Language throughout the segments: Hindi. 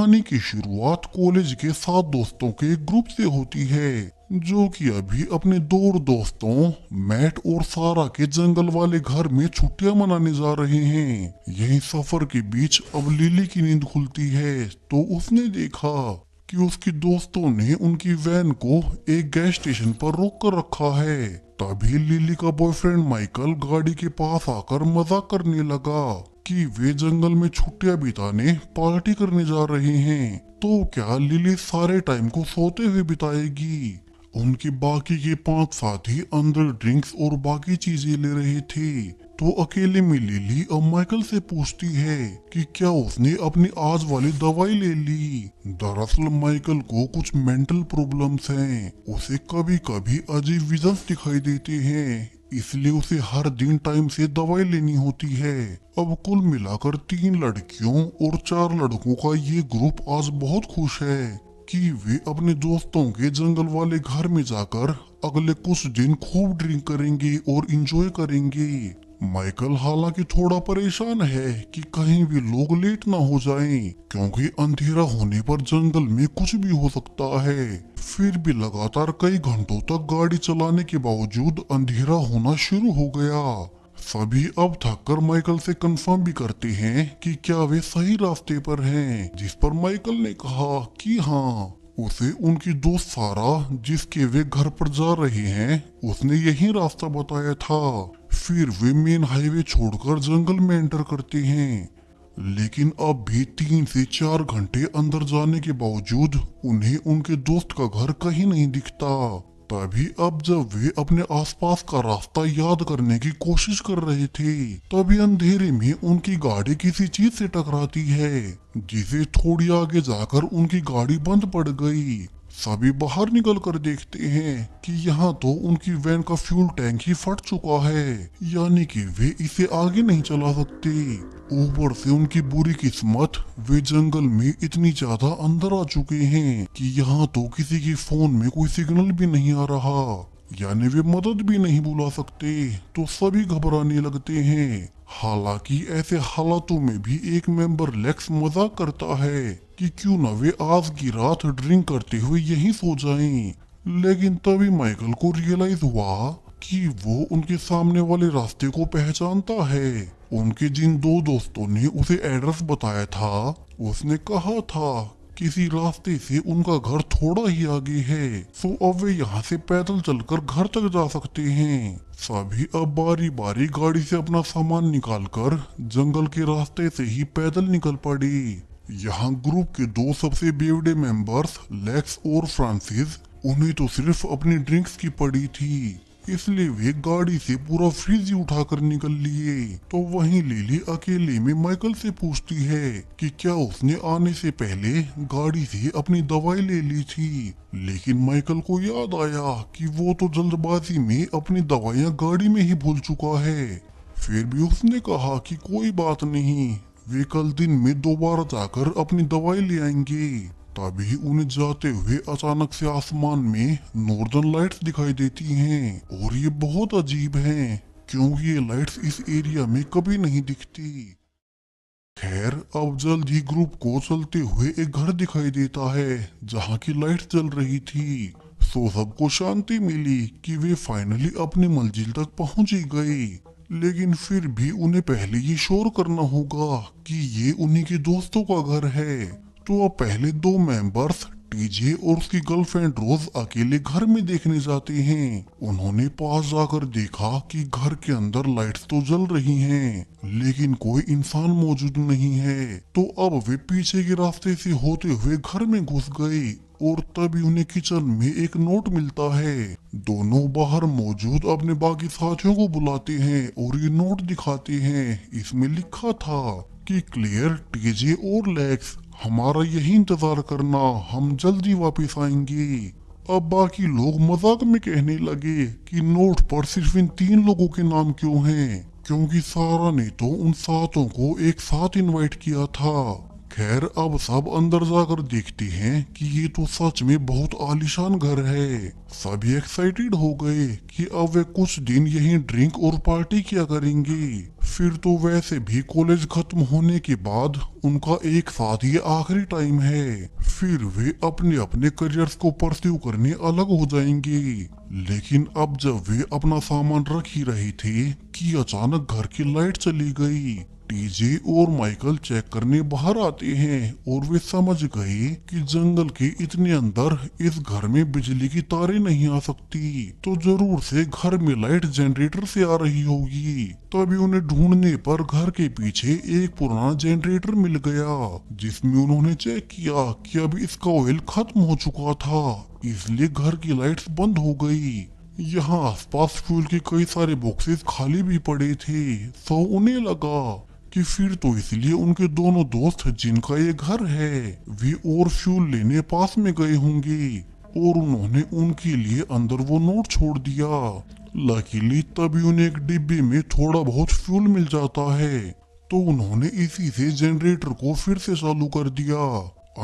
कहानी की शुरुआत कॉलेज के 7 दोस्तों के एक ग्रुप से होती है जो कि अभी अपने दो दोस्तों मैट और सारा के जंगल वाले घर में छुट्टियां मनाने जा रहे हैं। यही सफर के बीच अब लिली की नींद खुलती है तो उसने देखा कि उसके दोस्तों ने उनकी वैन को एक गैस स्टेशन पर रोक कर रखा है। तभी लिली का बॉयफ्रेंड माइकल गाड़ी के पास आकर मजाक करने लगा कि वे जंगल में छुट्टियां बिताने पार्टी करने जा रहे हैं। तो क्या लिली सारे टाइम को सोते हुए बिताएगी? उनके बाकी के 5 साथी अंदर ड्रिंक्स और बाकी चीजें ले रहे थे तो अकेले में लिली अब माइकल से पूछती है कि क्या उसने अपनी आज वाली दवाई ले ली। दरअसल माइकल को कुछ मेंटल प्रॉब्लम्स हैं, उसे कभी कभी अजीब विजन्स दिखाई देते हैं, इसलिए उसे हर दिन टाइम से दवाई लेनी होती है। अब कुल मिलाकर 3 लड़कियों और 4 लड़कों का ये ग्रुप आज बहुत खुश है कि वे अपने दोस्तों के जंगल वाले घर में जाकर अगले कुछ दिन खूब ड्रिंक करेंगे और एंजॉय करेंगे। माइकल हालांकि थोड़ा परेशान है कि कहीं भी लोग लेट ना हो जाएं, क्योंकि अंधेरा होने पर जंगल में कुछ भी हो सकता है। फिर भी लगातार कई घंटों तक गाड़ी चलाने के बावजूद अंधेरा होना शुरू हो गया। सभी अब थककर माइकल से कंफर्म भी करते हैं कि क्या वे सही रास्ते पर हैं, जिस पर माइकल ने कहा कि हाँ। उसे उनकी दोस्त सारा जिसके वे घर पर जा रहे हैं उसने यही रास्ता बताया था। फिर वे मेन हाईवे छोड़कर जंगल में एंटर करते हैं, लेकिन अब भी 3 से 4 घंटे अंदर जाने के बावजूद उन्हें उनके दोस्त का घर कहीं नहीं दिखता। तभी अब जब वे अपने आसपास का रास्ता याद करने की कोशिश कर रहे थे तभी अंधेरे में उनकी गाड़ी किसी चीज से टकराती है, जिसे थोड़ी आगे जाकर उनकी गाड़ी बंद पड़ गई। सभी बाहर निकल कर देखते हैं कि यहाँ तो उनकी वैन का फ्यूल टैंक ही फट चुका है, यानी कि वे इसे आगे नहीं चला सकते। ऊपर से उनकी बुरी किस्मत, वे जंगल में इतनी ज्यादा अंदर आ चुके हैं कि यहाँ तो किसी के फोन में कोई सिग्नल भी नहीं आ रहा, यानी वे मदद भी नहीं बुला सकते। तो सभी घबराने लगते हैं। हालांकि ऐसे हालातों में भी एक मेंबर लेक्स मजाक करता है कि क्यों ना वे आज की रात ड्रिंक करते हुए यहीं सो जाएं। लेकिन तभी माइकल को रियलाइज हुआ कि वो उनके सामने वाले रास्ते को पहचानता है। उनके जिन 2 दोस्तों ने उसे एड्रेस बताया था, उसने कहा था किसी रास्ते से उनका घर थोड़ा ही आगे है, तो अब वे यहाँ से पैदल चलकर घर तक जा सकते हैं। सभी अब बारी बारी गाड़ी से अपना सामान निकालकर जंगल के रास्ते से ही पैदल निकल पड़े। यहाँ ग्रुप के 2 सबसे बेवड़े मेंबर्स लेक्स और फ्रांसिस, उन्हें तो सिर्फ अपनी ड्रिंक्स की पड़ी थी, इसलिए वे गाड़ी से पूरा फ्रिज ही उठाकर निकल लिए। तो वहीं लिली अकेले में माइकल से पूछती है कि क्या उसने आने से पहले गाड़ी से अपनी दवाई ले ली थी, लेकिन माइकल को याद आया कि वो तो जल्दबाजी में अपनी दवाइयां गाड़ी में ही भूल चुका है। फिर भी उसने कहा कि कोई बात नहीं, वे कल दिन में दोबारा जाकर अपनी दवाई ले आएंगे। तभी उन्हें जाते हुए अचानक से आसमान में नॉर्दर्न लाइट्स दिखाई देती हैं और ये बहुत अजीब हैं, क्योंकि ये लाइट्स इस एरिया में कभी नहीं दिखती। खैर अब जल्द ही ग्रुप को चलते हुए एक घर दिखाई देता है जहाँ की लाइट्स जल रही थी। सो सबको शांति मिली कि वे फाइनली अपनी मंजिल तक पहुंच ही गए, लेकिन फिर भी उन्हें पहले ये श्योर करना होगा कि ये उन्हीं के दोस्तों का घर है। तो अब पहले 2 मेंबर्स टीजे और उसकी गर्लफ्रेंड रोज अकेले घर में देखने जाते हैं। उन्होंने पास जाकर देखा कि घर के अंदर लाइट्स तो जल रही हैं, लेकिन कोई इंसान मौजूद नहीं है। तो अब वे पीछे के रास्ते से होते हुए घर में घुस गए और तभी उन्हें किचन में एक नोट मिलता है। दोनों बाहर मौजूद अपने बाकी साथियों को बुलाते हैं और ये नोट दिखाते हैं। इसमें लिखा था कि क्लियर, टीजे और लेक्स, हमारा यही इंतजार करना, हम जल्दी वापस आएंगे। अब बाकी लोग मजाक में कहने लगे कि नोट पर सिर्फ इन 3 लोगों के नाम क्यों हैं, क्योंकि सारा ने तो उन 7 को एक साथ इनवाइट किया था। खैर अब सब अंदर जाकर देखते हैं कि ये तो सच में बहुत आलीशान घर है। सभी एक्साइटेड हो गए कि अब वे कुछ दिन यहीं ड्रिंक और पार्टी किया करेंगे। फिर तो वैसे भी कॉलेज खत्म होने के बाद उनका एक साथ ये आखिरी टाइम है। फिर वे अपने अपने करियर्स को परस्यू करने अलग हो जाएंगे। लेकिन अब जब वे अपना सामान रख ही रहे थे कि अचानक घर की लाइट चली गई। टीजे और माइकल चेक करने बाहर आते हैं और वे समझ गए कि जंगल के इतने अंदर इस घर में बिजली की तारें नहीं आ सकती, तो जरूर से घर में लाइट जनरेटर से आ रही होगी। तभी उन्हें ढूंढने पर घर के पीछे एक पुराना जनरेटर मिल गया, जिसमें उन्होंने चेक किया कि अब इसका ऑयल खत्म हो चुका था, इसलिए घर की लाइट्स बंद हो गई। यहाँ आसपास फ्यूल के कई सारे बॉक्सेस खाली भी पड़े थे, तो उन्हें लगा कि फिर तो इसलिए उनके दोनों दोस्त जिनका ये घर है वे और फ्यूल लेने पास में गए होंगे और उन्होंने उनके लिए अंदर वो नोट छोड़ दिया। लकीली तभी उन्हें एक डिब्बे में थोड़ा बहुत फ्यूल मिल जाता है, तो उन्होंने इसी से जनरेटर को फिर से चालू कर दिया।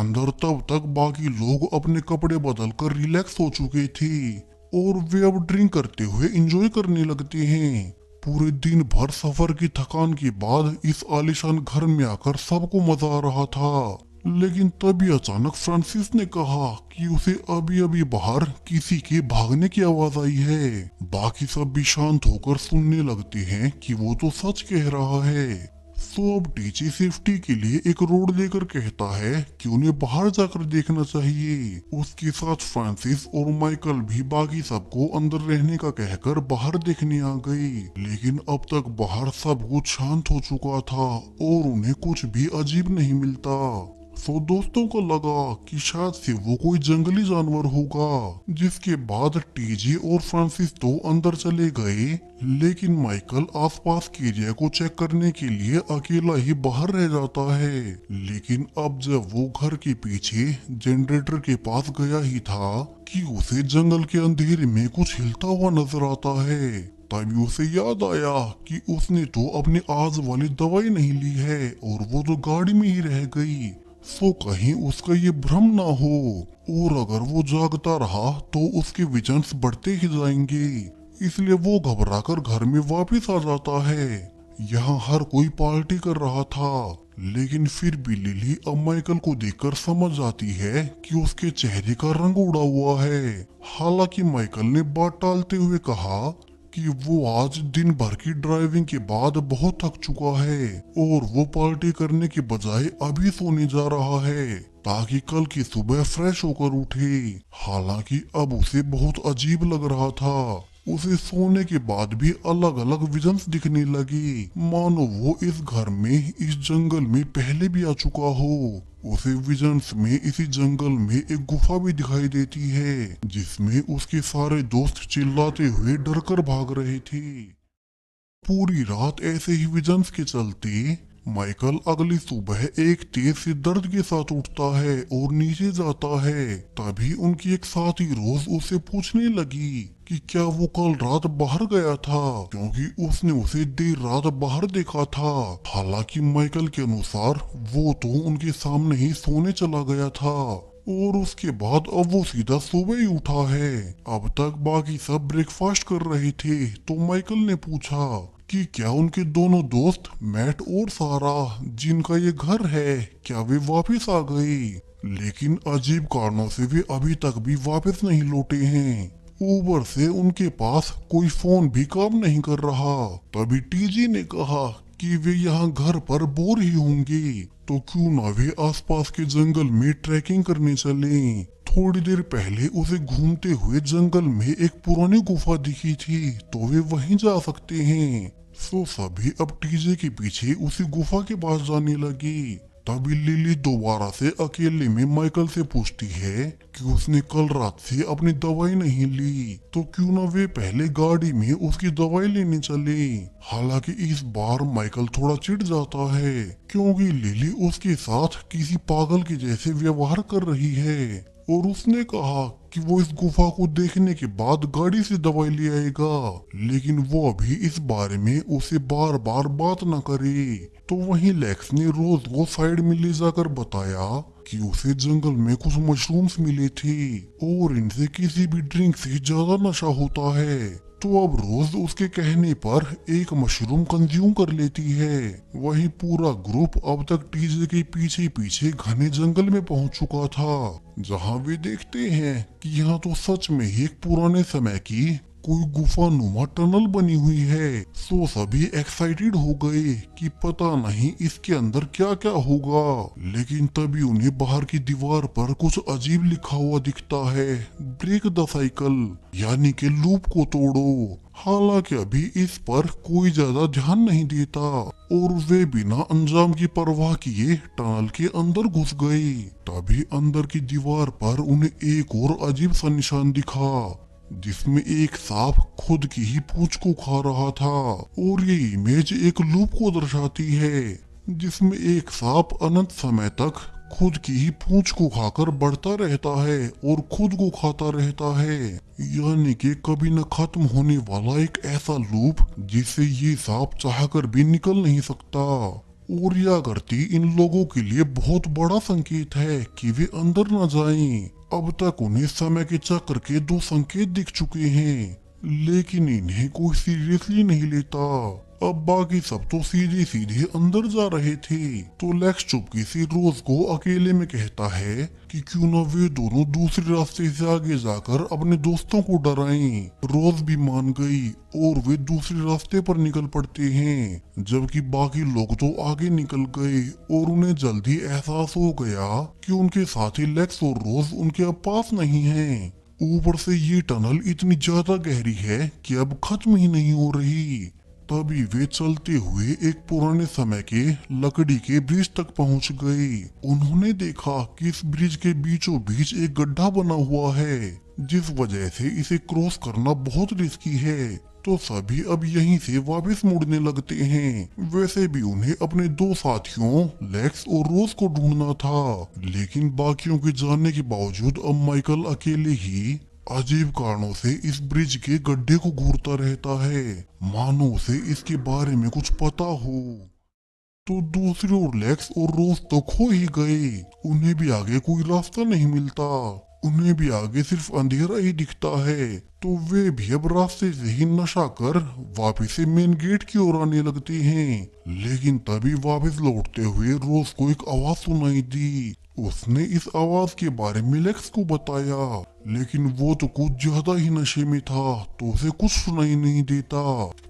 अंदर तब तक बाकी लोग अपने कपड़े बदल कर रिलैक्स हो चुके थे और वे अब ड्रिंक करते हुए एंजॉय करने लगते हैं। पूरे दिन भर सफर की थकान के बाद इस आलीशान घर में आकर सबको मजा आ रहा था। लेकिन तभी अचानक फ्रांसिस ने कहा कि उसे अभी अभी बाहर किसी के भागने की आवाज आई है। बाकी सब भी शांत होकर सुनने लगते हैं कि वो तो सच कह रहा है। सो अब टीची सेफ्टी के लिए एक रोड लेकर कहता है कि उन्हें बाहर जाकर देखना चाहिए। उसके साथ फ्रांसिस और माइकल भी बाकी सबको अंदर रहने का कहकर बाहर देखने आ गए। लेकिन अब तक बाहर सब कुछ शांत हो चुका था और उन्हें कुछ भी अजीब नहीं मिलता। सो दोस्तों को लगा कि शायद से वो कोई जंगली जानवर होगा। जिसके बाद टीजे और फ्रांसिस तो अंदर चले गए, लेकिन माइकल आसपास के एरिया को चेक करने के लिए अकेला ही बाहर रह जाता है। लेकिन अब जब वो घर के पीछे जनरेटर के पास गया ही था कि उसे जंगल के अंधेरे में कुछ हिलता हुआ नजर आता है। तभी उसे याद आया कि उसने तो अपनी आज वाली दवाई नहीं ली है और वो तो गाड़ी में ही रह गई। सो कहीं उसका ये भ्रम ना हो, और अगर वो जागता रहा तो उसके विजन्स बढ़ते ही जाएंगे। इसलिए वो घबराकर घर में वापस आ जाता है। यहाँ हर कोई पार्टी कर रहा था, लेकिन फिर भी लिली अब माइकल को देखकर समझ जाती है कि उसके चेहरे का रंग उड़ा हुआ है। हालांकि माइकल ने बात टालते हुए कहा कि वो आज दिन भर की ड्राइविंग के बाद बहुत थक चुका है और वो पार्टी करने के बजाय अभी सोने जा रहा है ताकि कल की सुबह फ्रेश होकर उठे। हालांकि अब उसे बहुत अजीब लग रहा था। उसे सोने के बाद भी अलग अलग विजन्स दिखने लगे, मानो वो इस घर में, इस जंगल में पहले भी आ चुका हो। उसे विजन्स में इसी जंगल में एक गुफा भी दिखाई देती है, जिसमें उसके सारे दोस्त चिल्लाते हुए डरकर भाग रहे थे। पूरी रात ऐसे ही विजन्स के चलते माइकल अगली सुबह एक तेज से दर्द के साथ उठता है और नीचे जाता है। तभी उनकी एक साथी रोज उससे पूछने लगी कि क्या वो कल रात बाहर गया था, क्योंकि उसने उसे देर रात बाहर देखा था। हालांकि माइकल के अनुसार वो तो उनके सामने ही सोने चला गया था और उसके बाद अब वो सीधा सुबह ही उठा है। अब तक बाकी सब ब्रेकफास्ट कर रहे थे, तो माइकल ने पूछा कि क्या उनके दोनों दोस्त मैट और सारा, जिनका ये घर है, क्या वे वापस आ गए। लेकिन अजीब कारणों से वे अभी तक भी वापस नहीं लौटे हैं। ऊपर से उनके पास कोई फोन भी काम नहीं कर रहा। तभी टीजी ने कहा कि वे यहाँ घर पर बोर ही होंगे, तो क्यों ना वे आसपास के जंगल में ट्रैकिंग करने चलें। थोड़ी देर पहले उसे घूमते हुए जंगल में एक पुरानी गुफा दिखी थी, तो वे वहीं जा सकते हैं। सो सभी अब टीजे के पीछे उसी गुफा के पास जाने लगी। तभी लिली दोबारा से अकेले में माइकल से पूछती है कि उसने कल रात से अपनी दवाई नहीं ली, तो क्यों ना वे पहले गाड़ी में उसकी दवाई लेने चले। हालांकि इस बार माइकल थोड़ा चिढ़ जाता है, क्योंकि लिली उसके साथ किसी पागल के जैसे व्यवहार कर रही है और उसने कहा कि वो इस गुफा को देखने के बाद गाड़ी से दवाई ले आएगा, लेकिन वो अभी इस बारे में उसे बार बार बात न करे। तो वहीं लेक्स ने रोज को साइड में ले जाकर बताया कि उसे जंगल में कुछ मशरूम्स मिले थे और इनसे किसी भी ड्रिंक से ज्यादा नशा होता है। तो अब रोज उसके कहने पर एक मशरूम कंज्यूम कर लेती है। वहीं पूरा ग्रुप अब तक टीजे के पीछे पीछे घने जंगल में पहुंच चुका था, जहां वे देखते हैं कि यहाँ तो सच में ही एक पुराने समय की कोई गुफा नुमा टनल बनी हुई है। सो सभी एक्साइटेड हो गए कि पता नहीं इसके अंदर क्या क्या होगा, लेकिन तभी उन्हें बाहर की दीवार पर कुछ अजीब लिखा हुआ दिखता है, ब्रेक द साइकिल, यानी कि लूप को तोड़ो। हालांकि अभी इस पर कोई ज्यादा ध्यान नहीं देता और वे बिना अंजाम की परवाह किए टनल के अंदर घुस गए। तभी अंदर की दीवार पर उन्हें एक और अजीब सा निशान दिखा, जिसमें एक सांप खुद की ही पूंछ को खा रहा था और ये इमेज एक लूप को दर्शाती है, जिसमें एक सांप अनंत समय तक खुद की ही पूंछ को खाकर बढ़ता रहता है और खुद को खाता रहता है, यानी कि कभी न खत्म होने वाला एक ऐसा लूप जिससे ये सांप चाहकर भी निकल नहीं सकता। और यह आकृति इन लोगों के लिए बहुत बड़ा संकेत है कि वे अंदर न जाएं। अब तक उन्हें समय के चक्र के 2 संकेत दिख चुके हैं, लेकिन इन्हें कोई सीरियसली नहीं लेता। अब बाकी सब तो सीधे सीधे अंदर जा रहे थे। तो लेक्स चुपके से रोज को अकेले में कहता है कि क्यों न वे दोनों दूसरे रास्ते से आगे जाकर अपने दोस्तों को डराएं। रोज भी मान गई और वे दूसरे रास्ते पर निकल पड़ते हैं, जबकि बाकी लोग तो आगे निकल गए और उन्हें जल्दी एहसास हो गया कि उनके साथी लेक्स और रोज उनके अब पास नहीं हैं। ऊपर से ये टनल इतनी ज्यादा गहरी है कि अब खत्म ही नहीं हो रही। तभी वे चलते हुए एक पुराने समय के लकड़ी के ब्रिज तक पहुंच गए। उन्होंने देखा कि इस ब्रिज के बीचों बीच एक गड्ढा बना हुआ है, जिस वजह से इसे क्रॉस करना बहुत रिस्की है। तो सभी अब यहीं से वापस मुड़ने लगते हैं। वैसे भी उन्हें अपने 2 साथियों लेक्स और रोज को ढूंढना था, लेकिन बाकियों के जाने के बावजूद अब माइकल अकेले ही अजीब कारणों से इस ब्रिज के गड्ढे को घूरता रहता है, मानो उसे इसके बारे में कुछ पता हो। तो दूसरी ओर लेक्स और रोज तो खो ही गए। उन्हें भी आगे कोई रास्ता नहीं मिलता, उन्हें भी आगे सिर्फ अंधेरा ही दिखता है। तो वे भी अब रास्ते से ही नशा कर वापस से मेन गेट की ओर आने लगते हैं, लेकिन तभी वापस लौटते हुए रोज को एक आवाज सुनाई दी। उसने इस आवाज के बारे में लेक्स को बताया, लेकिन वो तो कुछ ज्यादा ही नशे में था तो उसे कुछ सुनाई नहीं देता।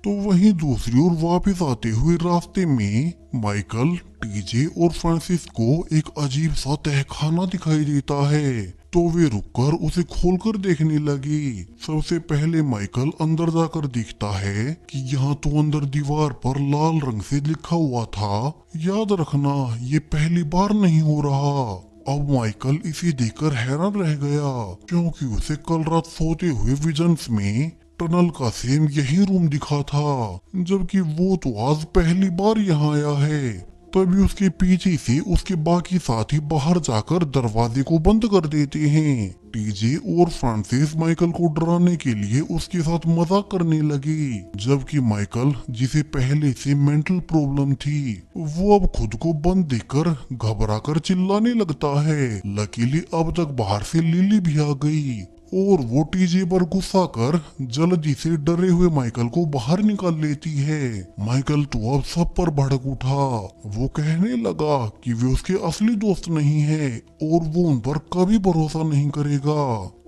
तो वहीं दूसरी ओर वापस आते हुए रास्ते में माइकल, टीजे और फ्रांसिस को एक अजीब सा तहखाना दिखाई देता है। तो वे रुककर उसे खोलकर देखने लगे। सबसे पहले माइकल अंदर जाकर देखता है कि यहाँ तो अंदर दीवार पर लाल रंग से लिखा हुआ था, याद रखना ये पहली बार नहीं हो रहा। अब माइकल इसे देखकर हैरान रह गया, क्योंकि उसे कल रात सोते हुए विजन्स में टनल का सेम यही रूम दिखा था, जबकि वो तो आज पहली बार यहाँ आया है। तभी उसके पीछे से उसके बाकी साथी बाहर जाकर दरवाजे को बंद कर देते हैं। टीजे और फ्रांसिस माइकल को डराने के लिए उसके साथ मजाक करने लगे, जबकि माइकल, जिसे पहले से मेंटल प्रॉब्लम थी, वो अब खुद को बंद देखकर घबराकर चिल्लाने लगता है। लकीली अब तक बाहर से लिली भी आ गई और वो टीजे पर गुस्सा कर जल्दी से डरे हुए माइकल को बाहर निकाल लेती है। माइकल तो अब सब पर भड़क उठा। वो कहने लगा कि वे उसके असली दोस्त नहीं है और वो उन पर कभी भरोसा नहीं करेगा।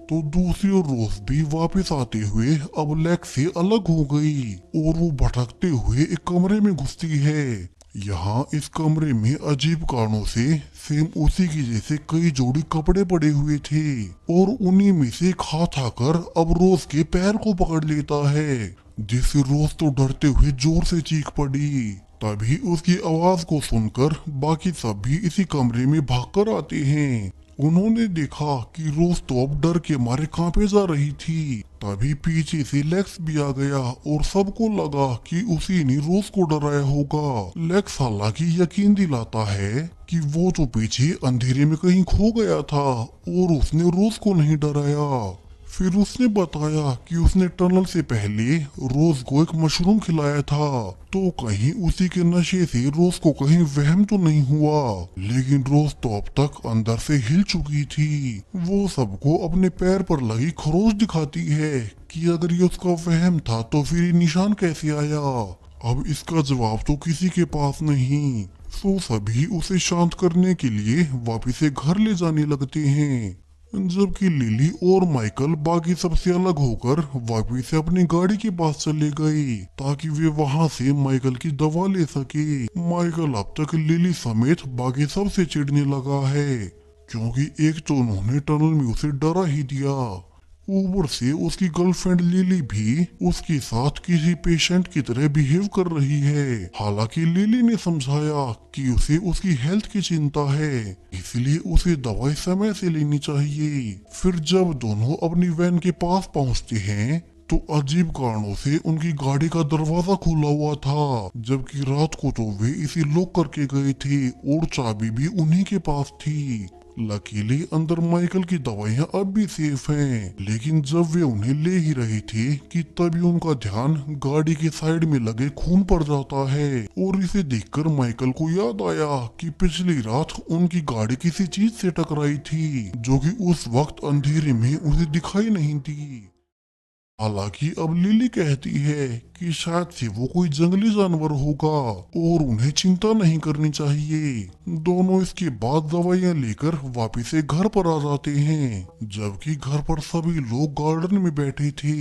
तो दूसरी ओर रोज भी वापस आते हुए अब लेक्स से अलग हो गई और वो भटकते हुए एक कमरे में घुसती है। यहाँ इस कमरे में अजीब कारणों से सेम उसी की जैसे कई जोड़ी कपड़े पड़े हुए थे और उन्हीं में से एक हाथ आकर अब रोज के पैर को पकड़ लेता है, जिससे रोज तो डरते हुए जोर से चीख पड़ी। तभी उसकी आवाज को सुनकर बाकी सब भी इसी कमरे में भागकर आते हैं। उन्होंने देखा कि रोज तो अब डर के मारे कांपे जा रही थी। तभी पीछे से लेक्स भी आ गया और सबको लगा कि उसी ने रोज को डराया होगा। लेक्स हालांकि यकीन दिलाता है कि वो तो पीछे अंधेरे में कहीं खो गया था और उसने रोज को नहीं डराया। फिर उसने बताया कि उसने टनल से पहले रोज को एक मशरूम खिलाया था, तो कहीं उसी के नशे से रोज को कहीं वहम तो नहीं हुआ। लेकिन रोज तो अब तक अंदर से हिल चुकी थी। वो सबको अपने पैर पर लगी खरोच दिखाती है कि अगर ये उसका वहम था तो फिर ये निशान कैसे आया। अब इसका जवाब तो किसी के पास नहीं। तो सभी उसे शांत करने के लिए वापिस से घर ले जाने लगते हैं, जबकि लिली और माइकल बाकी सबसे अलग होकर वापिस से अपनी गाड़ी के पास चले गए ताकि वे वहां से माइकल की दवा ले सके। माइकल अब तक लिली समेत बाकी सबसे चिढ़ने लगा है, क्योंकि एक तो उन्होंने टनल में उसे डरा ही दिया, ऊपर से उसकी गर्लफ्रेंड लिली भी उसके साथ किसी पेशेंट की तरह बिहेव कर रही है। हालांकि लिली ने समझाया कि उसे उसकी हेल्थ की चिंता है, इसलिए उसे दवाई समय से लेनी चाहिए। फिर जब दोनों अपनी वैन के पास पहुंचते हैं तो अजीब कारणों से उनकी गाड़ी का दरवाजा खुला हुआ था, जबकि रात को तो वे इसे लॉक करके गए थे और चाबी भी उन्हीं के पास थी। लकीली अंदर माइकल की दवाइयां अब भी सेफ हैं, लेकिन जब वे उन्हें ले ही रहे थे कि तभी उनका ध्यान गाड़ी के साइड में लगे खून पर जाता है और इसे देखकर माइकल को याद आया कि पिछली रात उनकी गाड़ी किसी चीज से टकराई थी, जो कि उस वक्त अंधेरे में उसे दिखाई नहीं दी। हालांकि अब लिली कहती है कि शायद से वो कोई जंगली जानवर होगा और उन्हें चिंता नहीं करनी चाहिए। दोनों इसके बाद दवाइयां लेकर वापिस से घर पर आ जाते हैं, जबकि घर पर सभी लोग गार्डन में बैठे थे।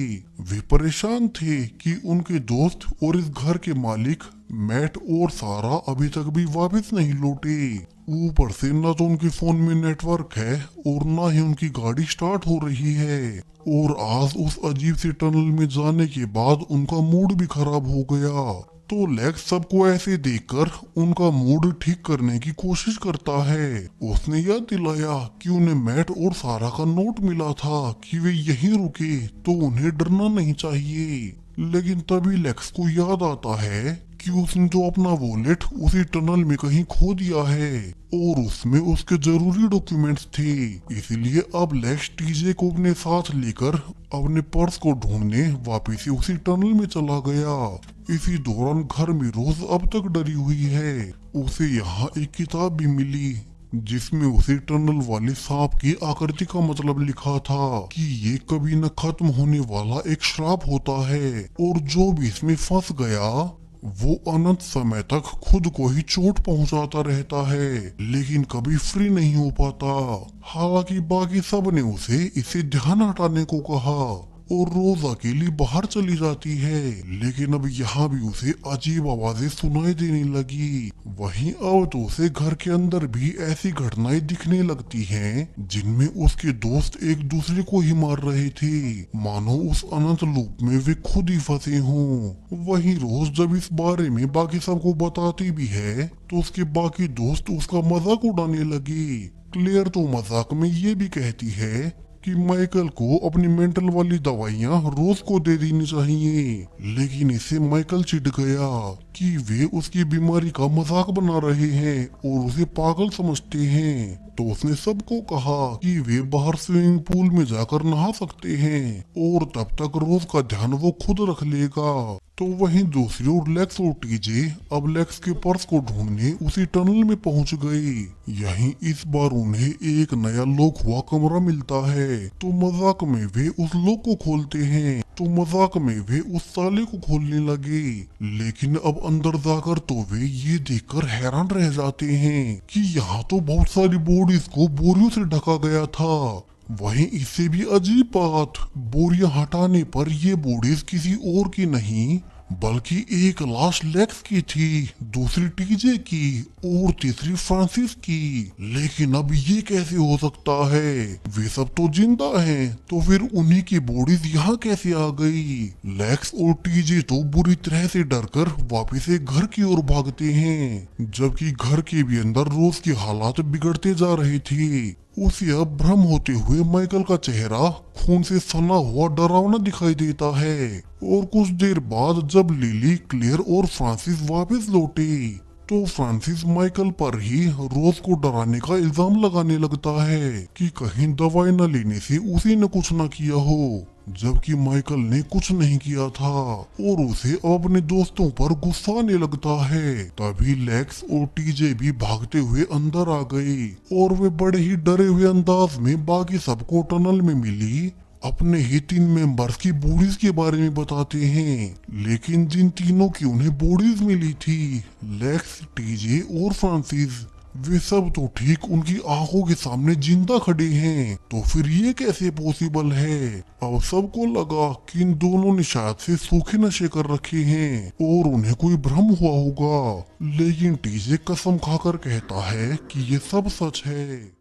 वे परेशान थे कि उनके दोस्त और इस घर के मालिक मैट और सारा अभी तक भी वापस नहीं लौटे। ऊपर से न तो उनके फोन में नेटवर्क है और न ही उनकी गाड़ी स्टार्ट हो रही है, और आज उस अजीब सी टनल में जाने के बाद उनका मूड भी खराब हो गया। तो लेक्स सबको ऐसे देखकर उनका मूड ठीक करने की कोशिश करता है। उसने याद दिलाया कि उन्हें मैट और सारा का नोट मिला था कि वे यहीं रुके तो उन्हें डरना नहीं चाहिए। लेकिन तभी लेक्स को याद आता है कि उसने तो अपना वॉलेट उसी टनल में कहीं खो दिया है और उसमें उसके जरूरी डॉक्यूमेंट्स थे। इसलिए अब लेक्स टीजे को अपने साथ लेकर अपने पर्स को ढूंढने वापिस से उसी टनल में चला गया। इसी दौरान घर में रोज अब तक डरी हुई है। उसे यहाँ एक किताब भी मिली जिसमें उसे टनल वाले सांप की आकृति का मतलब लिखा था कि ये कभी न खत्म होने वाला एक श्राप होता है और जो भी इसमें फंस गया वो अनंत समय तक खुद को ही चोट पहुंचाता रहता है, लेकिन कभी फ्री नहीं हो पाता। हालांकि बाकी सब ने उसे इसे ध्यान हटाने को कहा और रोज अकेली बाहर चली जाती है, लेकिन अब यहाँ भी उसे अजीब आवाजें सुनाई देने लगी। वहीं अब तो उसे घर के अंदर भी ऐसी घटनाएं दिखने लगती हैं जिनमें उसके दोस्त एक दूसरे को ही मार रहे थे, मानो उस अनंत लूप में वे खुद ही फंसे हों। वहीं रोज जब इस बारे में बाकी सबको बताती भी है तो उसके बाकी दोस्त उसका मजाक उड़ाने लगे। क्लेयर तो मजाक में ये भी कहती है कि माइकल को अपनी मेंटल वाली दवाइयां रोज को दे देनी चाहिए, लेकिन इसे माइकल चिढ़ गया कि वे उसकी बीमारी का मजाक बना रहे हैं और उसे पागल समझते हैं। तो उसने सबको कहा कि वे बाहर स्विमिंग पूल में जाकर नहा सकते हैं और तब तक रोज का ध्यान वो खुद रख लेगा। तो वहीं दूसरी ओर लेक्स और टीजे अब लेक्स के पर्स को ढूंढने उसी टनल में पहुंच गए। यहीं इस बार उन्हें एक नया लॉक हुआ कमरा मिलता है, तो मजाक में वे उस लॉक को खोलते हैं। तो मजाक में वे उस ताले को खोलने लगे, लेकिन अब अंदर जाकर तो वे ये देखकर हैरान रह जाते हैं कि यहाँ तो बहुत सारी बॉडीज को बोरियों से ढका गया था। वहीं इससे भी अजीब बात, बोरियां हटाने पर ये बॉडीज किसी और की नहीं बल्कि एक लाश लेक्स की थी, दूसरी टीजे की और तीसरी फ्रांसिस की। लेकिन अब ये कैसे हो सकता है? वे सब तो जिंदा हैं, तो फिर उन्हीं की बॉडीज यहाँ कैसे आ गई? लेक्स और टीजे तो बुरी तरह से डरकर वापस से घर की ओर भागते हैं, जबकि घर के भी अंदर रोज के हालात बिगड़ते जा रहे थे। उसे अब भ्रम होते हुए माइकल का चेहरा खून से सना हुआ डरावना दिखाई देता है। और कुछ देर बाद जब लिली, क्लेयर और फ्रांसिस वापस लौटे तो फ्रांसिस माइकल पर ही रोज को डराने का इल्जाम लगाने लगता है कि कहीं दवाई न लेने से उसी ने कुछ न किया हो, जबकि माइकल ने कुछ नहीं किया था और उसे अपने दोस्तों पर गुस्सा आने लगता है। तभी लेक्स और टीजे भी भागते हुए अंदर आ गए और वे बड़े ही डरे हुए अंदाज में बाकी सबको टनल में मिली अपने ही 3 मेंबर्स की बॉडीज के बारे में बताते हैं। लेकिन जिन तीनों की उन्हें बॉडीज मिली थी, लेक्स, टीजे और फ्रांसिस, वे सब तो ठीक उनकी आंखों के सामने जिंदा खड़े हैं। तो फिर ये कैसे पॉसिबल है? अब सबको लगा कि इन दोनों ने शायद से सूखे नशे कर रखे हैं और उन्हें कोई भ्रम हुआ होगा। लेकिन टीजे कसम खाकर कहता है कि ये सब सच है।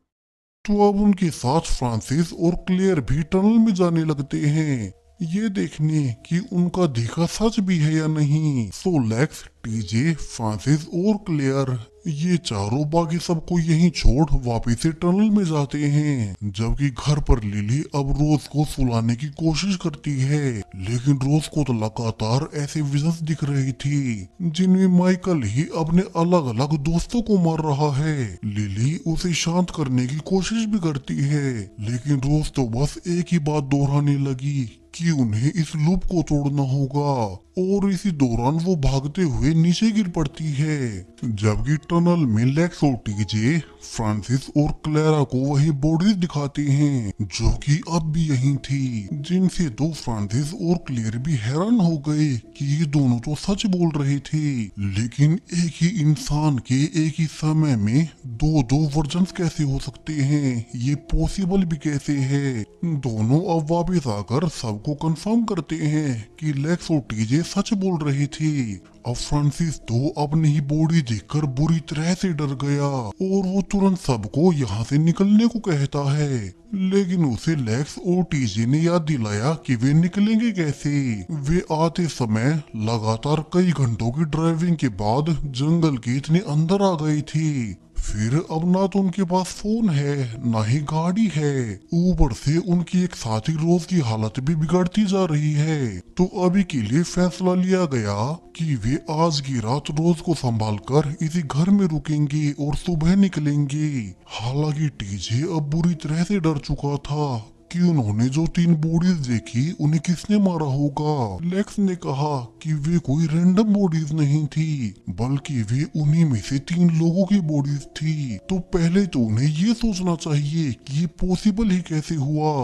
तो अब उनके साथ फ्रांसिस और क्लेयर भी टनल में जाने लगते हैं, ये देखने कि उनका देखा सच भी है या नहीं। सो लेक्स, टीजे, फ्रांसिस और क्लेयर ये चारों बाकी सबको यहीं छोड़ वापस से टनल में जाते हैं, जबकि घर पर लिली अब रोज को सुलाने की कोशिश करती है। लेकिन रोज को तो लगातार ऐसे विजन्स दिख रही थी जिनमें माइकल ही अपने अलग अलग दोस्तों को मार रहा है। लिली उसे शांत करने की कोशिश भी करती है, लेकिन रोज तो बस एक ही बात दोहराने लगी कि उन्हें इस लूप को तोड़ना होगा और इसी दौरान वो भागते हुए नीचे गिर पड़ती है। जबकि टनल में लेक्स और टीजे फ्रांसिस और क्लेरा को वही बॉडीज दिखाते हैं जो कि अब भी यहीं थी, जिनसे तो फ्रांसिस और क्लेयर भी हैरान हो गए कि ये दोनों तो सच बोल रहे थे। लेकिन एक ही इंसान के एक ही समय में दो वर्जन्स कैसे हो सकते हैं? ये पॉसिबल भी कैसे है? दोनों अब वापस आकर सबको कंफर्म करते हैं कि लेक्स और टीजे सच बोल रही थी। अब फ्रांसिस तो अपनी ही बॉडी देखकर बुरी तरह से डर गया और वो तुरंत सबको यहाँ से निकलने को कहता है। लेकिन उसे लेक्स और टीजे ने याद दिलाया कि वे निकलेंगे कैसे। वे आते समय लगातार कई घंटों की ड्राइविंग के बाद जंगल के इतने अंदर आ गई थी। फिर अब ना तो उनके पास फोन है ना ही गाड़ी है, ऊपर से उनकी एक साथी रोज की हालत भी बिगड़ती जा रही है। तो अभी के लिए फैसला लिया गया कि वे आज की रात रोज को संभालकर इसी घर में रुकेंगे और सुबह निकलेंगे। हालांकि टीजे अब बुरी तरह से डर चुका था कि उन्होंने जो 3 बॉडीज देखी उन्हें किसने मारा होगा। लेक्स ने कहा कि वे कोई रैंडम बॉडीज नहीं थी, बल्कि वे उन्हीं में से 3 लोगों की बॉडीज थी। तो पहले तो उन्हें ये सोचना चाहिए कि ये पॉसिबल ही कैसे हुआ।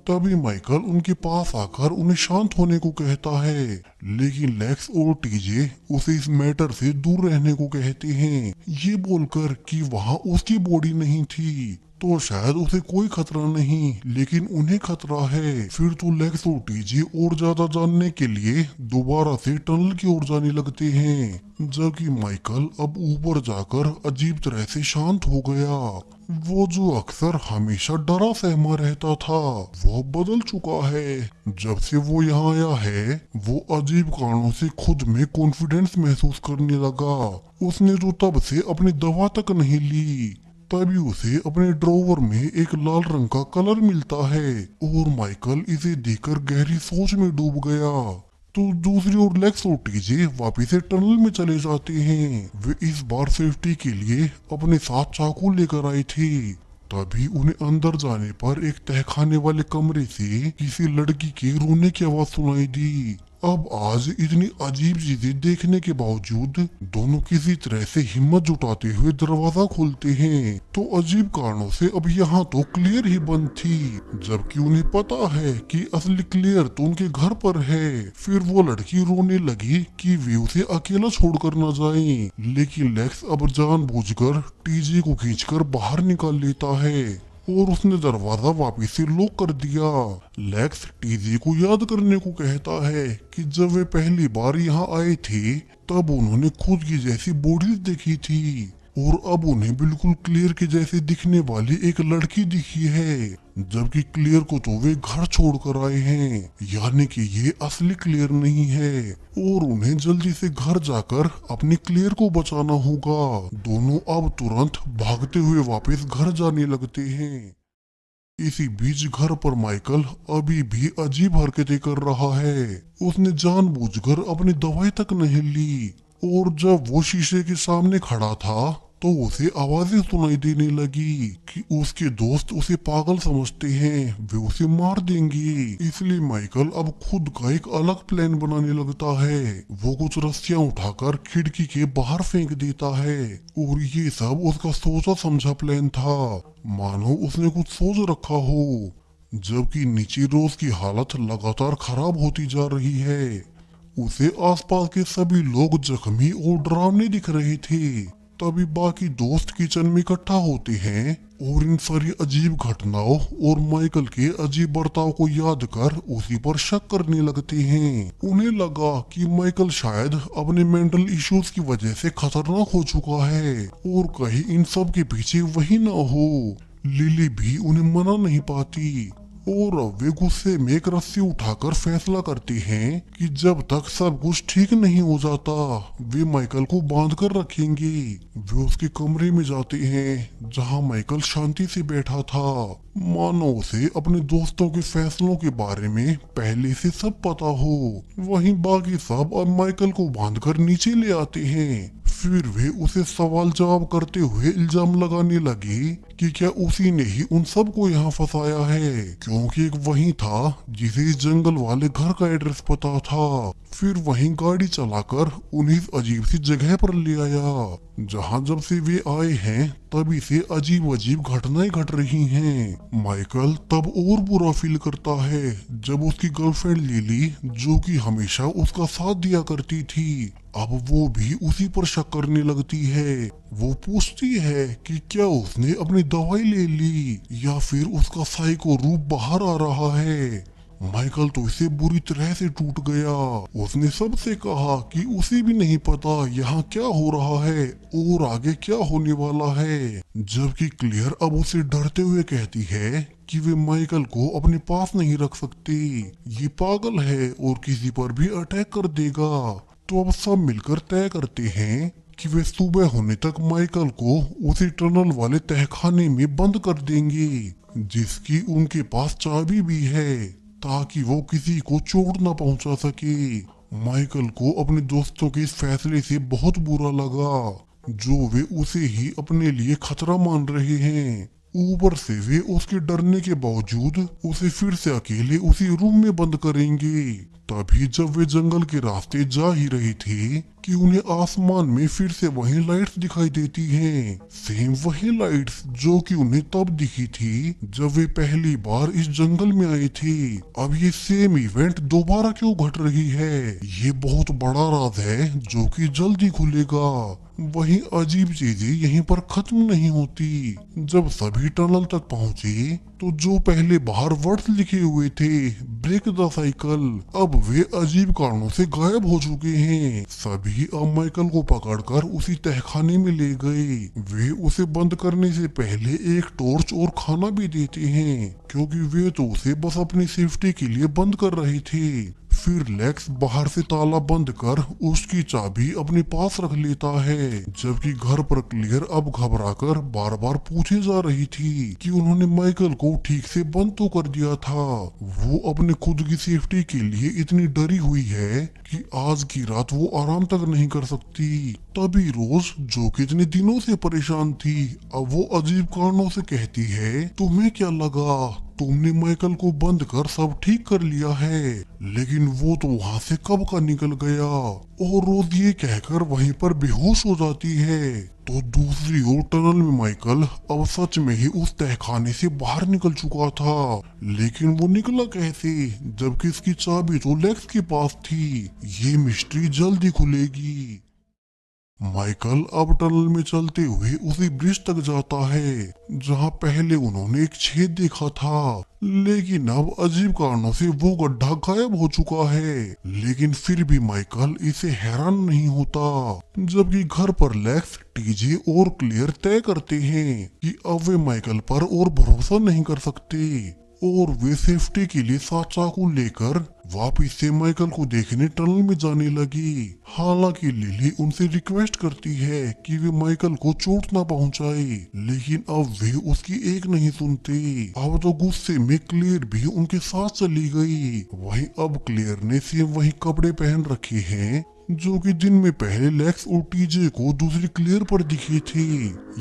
तभी माइकल उनके पास आकर उन्हें शांत होने को कहता है, लेकिन लेक्स और टीजे उसे इस मैटर से दूर रहने को कहते हैं, ये बोलकर कि वहाँ उसकी बॉडी नहीं थी तो शायद उसे कोई खतरा नहीं, लेकिन उन्हें खतरा है। फिर तो लेक्स और टीजे और ज्यादा जानने के लिए दोबारा से टनल की ओर जाने लगते हैं, जबकि माइकल अब ऊपर जाकर अजीब तरह से शांत हो गया। वो जो अक्सर हमेशा डरा सहमा रहता था वो बदल चुका है। जब से वो यहाँ आया है वो अजीब कारणों से खुद में कॉन्फिडेंस महसूस करने लगा। उसने तो तब से अपनी दवा तक नहीं ली। तभी उसे अपने ड्रॉवर में एक लाल रंग का कलर मिलता है और माइकल इसे देखकर गहरी सोच में डूब गया। तो दूसरी ओर लेक्स और टीजे वापिस से टनल में चले जाते हैं। वे इस बार सेफ्टी के लिए अपने साथ चाकू लेकर आए थे। तभी उन्हें अंदर जाने पर एक तहखाने वाले कमरे से किसी लड़की के रोने की आवाज सुनाई दी। अब आज इतनी अजीब चीजें देखने के बावजूद दोनों किसी तरह से हिम्मत जुटाते हुए दरवाजा खोलते हैं। तो अजीब कारणों से अब यहाँ तो क्लियर ही बंद थी, जबकि उन्हें पता है कि असली क्लियर तो उनके घर पर है। फिर वो लड़की रोने लगी कि वे उसे अकेला छोड़कर न जाएं, लेकिन लेक्स अब जानबूझकर टीजे को खींचकर बाहर निकाल लेता है और उसने दरवाजा वापस से लॉक कर दिया। लेक्स टीजे को याद करने को कहता है कि जब वे पहली बार यहाँ आए थे तब उन्होंने खुद की जैसी बॉडीज देखी थी और अब उन्हें बिल्कुल क्लियर के जैसे दिखने वाली एक लड़की दिखी है, जबकि क्लियर को तो वे घर छोड़कर आए हैं, यानी कि ये असली क्लियर नहीं है और उन्हें जल्दी से घर जाकर अपनी क्लियर को बचाना होगा। दोनों अब तुरंत भागते हुए वापस घर जाने लगते हैं। इसी बीच घर पर माइकल अभी भी अजीब हरकतें कर रहा है। उसने जानबूझकर अपनी दवाई तक नहीं ली और जब वो शीशे के सामने खड़ा था तो उसे आवाजें सुनाई देने लगी कि उसके दोस्त उसे पागल समझते हैं, वे उसे मार देंगे। इसलिए माइकल अब खुद का एक अलग प्लान बनाने लगता है। वो कुछ रस्सियां उठाकर खिड़की के बाहर फेंक देता है और ये सब उसका सोचा समझा प्लान था, मानो उसने कुछ सोच रखा हो। जबकि नीचे रोज की हालत लगातार खराब होती जा रही है। उसे आसपास के सभी लोग जख्मी और डरावने दिख रहे थे। तभी बाकी दोस्त किचन में इकट्ठा होते हैं और इन सारी अजीब घटनाओं और माइकल के अजीब बर्ताव को याद कर उसी पर शक करने लगते हैं। उन्हें लगा कि माइकल शायद अपने मेंटल इश्यूज की वजह से खतरनाक हो चुका है और कहीं इन सब के पीछे वही ना हो। लिली भी उन्हें मना नहीं पाती और वे गुस्से में एक रस्सी उठाकर फैसला करते हैं कि जब तक सब कुछ ठीक नहीं हो जाता वे माइकल को बांध कर रखेंगे। वे उसके कमरे में जाते हैं जहां माइकल शांति से बैठा था, मानो उसे अपने दोस्तों के फैसलों के बारे में पहले से सब पता हो। वहीं बाकी सब अब माइकल को बांधकर नीचे ले आते हैं। फिर वे उसे सवाल जवाब करते हुए इल्जाम लगाने लगे कि क्या उसी ने ही उन सबको यहाँ फंसाया है, क्योंकि एक वही था जिसे इस जंगल वाले घर का एड्रेस पता था। फिर वहीं गाड़ी चलाकर उन्हें अजीब सी जगह पर ले आया जहाँ जब से वे आए हैं तभी से अजीब अजीब घटनाएं घट रही हैं। माइकल तब और बुरा फील करता है जब उसकी गर्लफ्रेंड लिली, जो कि हमेशा उसका साथ दिया करती थी, अब वो भी उसी पर शक करने लगती है। वो पूछती है कि क्या उसने अपनी दवाई ले ली या फिर उसका साइको रूप बाहर आ रहा है। माइकल तो इसे बुरी तरह से टूट गया। उसने सबसे कहा कि उसे भी नहीं पता यहाँ क्या हो रहा है और आगे क्या होने वाला है। जबकि क्लियर अब उसे डरते हुए कहती है कि वे माइकल को अपने पास नहीं रख सकती, ये पागल है और किसी पर भी अटैक कर देगा। तो अब सब मिलकर तय करते हैं कि वे सुबह होने तक माइकल को उसी टनल वाले तहखाने में बंद कर देंगे, जिसकी उनके पास चाबी भी है ताकि वो किसी को चोट न पहुंचा सके। माइकल को अपने दोस्तों के इस फैसले से बहुत बुरा लगा, जो वे उसे ही अपने लिए खतरा मान रहे हैं। ऊपर से वे उसके डरने के बावजूद उसे फिर से अकेले उसी रूम में बंद करेंगे। तभी जब वे जंगल के रास्ते जा ही रहे थे कि उन्हें आसमान में फिर से वही लाइट्स दिखाई देती हैं। सेम वही लाइट्स जो कि उन्हें तब दिखी थी जब वे पहली बार इस जंगल में आए थे। अब ये सेम इवेंट दोबारा क्यों घट रही है, ये बहुत बड़ा राज है जो कि जल्दी खुलेगा। वही अजीब चीजें यहीं पर खत्म नहीं होती। जब सभी टनल तक पहुंचे तो जो पहले बाहर वर्ड्स लिखे हुए थे ब्रेक द साइकिल, अब वे अजीब कारणों से गायब हो चुके हैं। सभी अब माइकल को पकड़कर उसी तहखाने में ले गए। वे उसे बंद करने से पहले एक टॉर्च और खाना भी देते हैं, क्योंकि वे तो उसे बस अपनी सेफ्टी के लिए बंद कर रहे थे। फिर लेक्स बाहर से ताला बंद कर उसकी चाबी अपने पास रख लेता है, जबकि घर पर क्लियर अब घबराकर बार बार पूछे जा रही थी कि उन्होंने माइकल को ठीक से बंद तो कर दिया था। वो अपने खुद की सेफ्टी के लिए इतनी डरी हुई है कि आज की रात वो आराम तक नहीं कर सकती। तभी रोज, जो कि इतने दिनों से परेशान थी, अब वो अजीब कारणों से कहती है, तुम्हें क्या लगा, तुमने माइकल को बंद कर सब ठीक कर लिया है, लेकिन वो तो वहाँ से कब का निकल गया। और रोज ये कहकर वहीं पर बेहोश हो जाती है। तो दूसरी ओर टनल में माइकल अब सच में ही उस तहखाने से बाहर निकल चुका था, लेकिन वो निकला कैसे जबकि इसकी चाबी तो लेक्स के पास थी। ये मिस्ट्री जल्दी खुलेगी। माइकल अब टनल में चलते हुए उसी ब्रिज तक जाता है जहां पहले उन्होंने एक छेद देखा था, लेकिन अब अजीब कारणों से वो गड्ढा गायब हो चुका है। लेकिन फिर भी माइकल इसे हैरान नहीं होता, जबकि घर पर लेक्स, टीजे और क्लियर तय करते हैं कि अब वे माइकल पर और भरोसा नहीं कर सकते और वे सेफ्टी के लिए साथ चाकू लेकर वापिस से माइकल को देखने टनल में जाने लगी। हालांकि लिली उनसे रिक्वेस्ट करती है कि वे माइकल को चोट ना पहुंचाए, लेकिन अब वे उसकी एक नहीं सुनते। अब तो गुस्से में क्लियर भी उनके साथ चली गई। वहीं अब क्लियर ने सेम वही कपड़े पहन रखे हैं जो कि दिन में पहले लेक्स और टीजे को दूसरी क्लियर पर दिखे थे।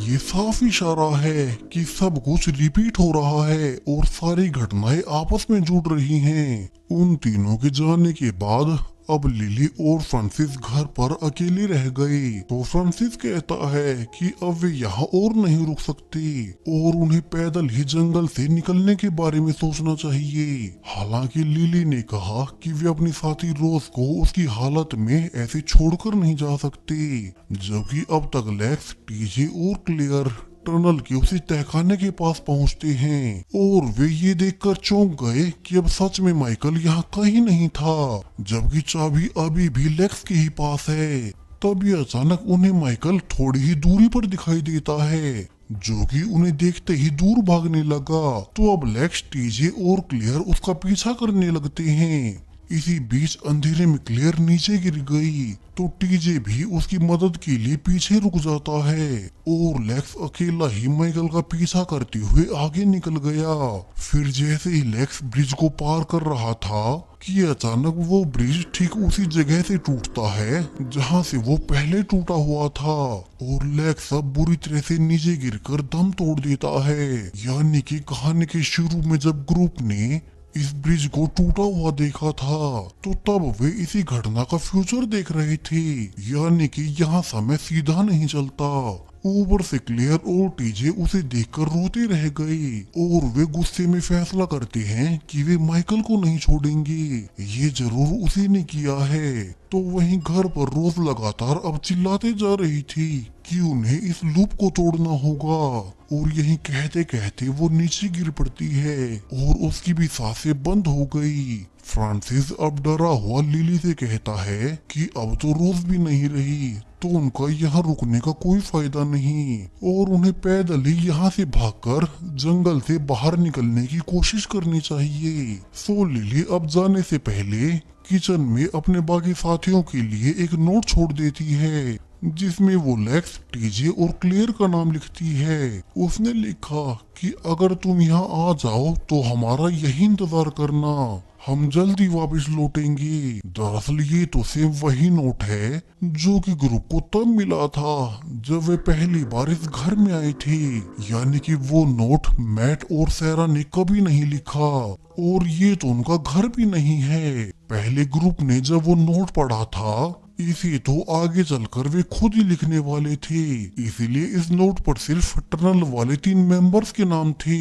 ये साफ इशारा है कि सब कुछ रिपीट हो रहा है और सारी घटनाएं आपस में जुड़ रही हैं। उन तीनों के जाने के बाद अब लिली और फ्रांसिस घर पर अकेले रह गए, तो फ्रांसिस कहता है कि अब वे यहाँ और नहीं रुक सकते और उन्हें पैदल ही जंगल से निकलने के बारे में सोचना चाहिए। हालांकि लिली ने कहा कि वे अपनी साथी रोज को उसकी हालत में ऐसे छोड़कर नहीं जा सकते, जबकि अब तक लेक्स, टीजे और क्लेयर टनल के उसी तहखाने के पास पहुंचते हैं और वे ये देखकर चौंक गए कि अब सच में माइकल यहाँ कहीं नहीं था, जबकि चाबी अभी भी लेक्स के ही पास है। तभी अचानक उन्हें माइकल थोड़ी ही दूरी पर दिखाई देता है, जो कि उन्हें देखते ही दूर भागने लगा। तो अब लेक्स, टीजे और क्लियर उसका पीछा करने लगते हैं। इसी बीच अंधेरे में क्लेयर नीचे गिर गई, तो टीजे भी उसकी मदद के लिए पीछे रुक जाता है और लेक्स अकेला ही माइकल का पीछा करते हुए आगे निकल गया। फिर जैसे ही लेक्स ब्रिज को पार कर रहा था कि अचानक वो ब्रिज ठीक उसी जगह से टूटता है जहां से वो पहले टूटा हुआ था और लेक्स अब बुरी तरह से नीचे गिरकर दम तोड़ देता है। यानी कि कहानी के शुरू में जब ग्रुप ने इस ब्रिज को टूटा हुआ देखा था, तो तब वे इसी घटना का फ्यूचर देख रहे थे। यानी कि यहाँ समय सीधा नहीं चलता। ऊपर से क्लेयर और टीजे उसे देखकर रोते रह गए और वे गुस्से में फैसला करते हैं कि वे माइकल को नहीं छोड़ेंगे, ये जरूर उसी ने किया है। तो वहीं घर पर रोज लगातार अब चिल्लाते जा रही थी कि उन्हें इस लूप को तोड़ना होगा और यही कहते कहते वो नीचे गिर पड़ती है और उसकी भी सांसें बंद हो गई। फ्रांसिस अब डरा हुआ लिली से कहता है कि अब तो रोज भी नहीं रही, तो उनका यहाँ रुकने का कोई फायदा नहीं और उन्हें पैदल ही यहाँ से भागकर जंगल से बाहर निकलने की कोशिश करनी चाहिए। सो लिली अब जाने से पहले किचन में अपने बाकी साथियों के लिए एक नोट छोड़ देती है, जिसमें वो लेक्स, टीजे और क्लेयर का नाम लिखती है। उसने लिखा कि अगर तुम यहाँ आ जाओ तो हमारा यही इंतजार करना, हम जल्दी वापस लौटेंगे। दरअसल ये तो सेम वही नोट है जो कि ग्रुप को तब मिला था जब वे पहली बार इस घर में आए थे। यानी कि वो नोट मैट और सैरा ने कभी नहीं लिखा और ये तो उनका घर भी नहीं है। पहले ग्रुप ने जब वो नोट पढ़ा था, इसे तो आगे चलकर वे खुद ही लिखने वाले थे, इसीलिए इस नोट पर सिर्फ टनल वाले 3 मेंबर्स के नाम थे।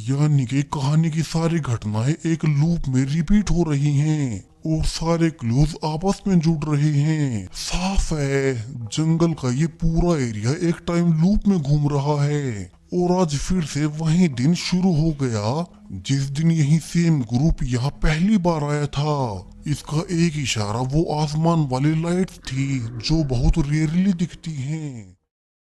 यानी कि कहानी की सारी घटनाएं एक लूप में रिपीट हो रही हैं और सारे क्लूज आपस में जुड़ रहे हैं। साफ है जंगल का ये पूरा एरिया एक टाइम लूप में घूम रहा है और आज फिर से वही दिन शुरू हो गया जिस दिन यही सेम ग्रुप यहाँ पहली बार आया था। इसका एक इशारा वो आसमान वाली लाइट्स थी जो बहुत रेयरली दिखती हैं।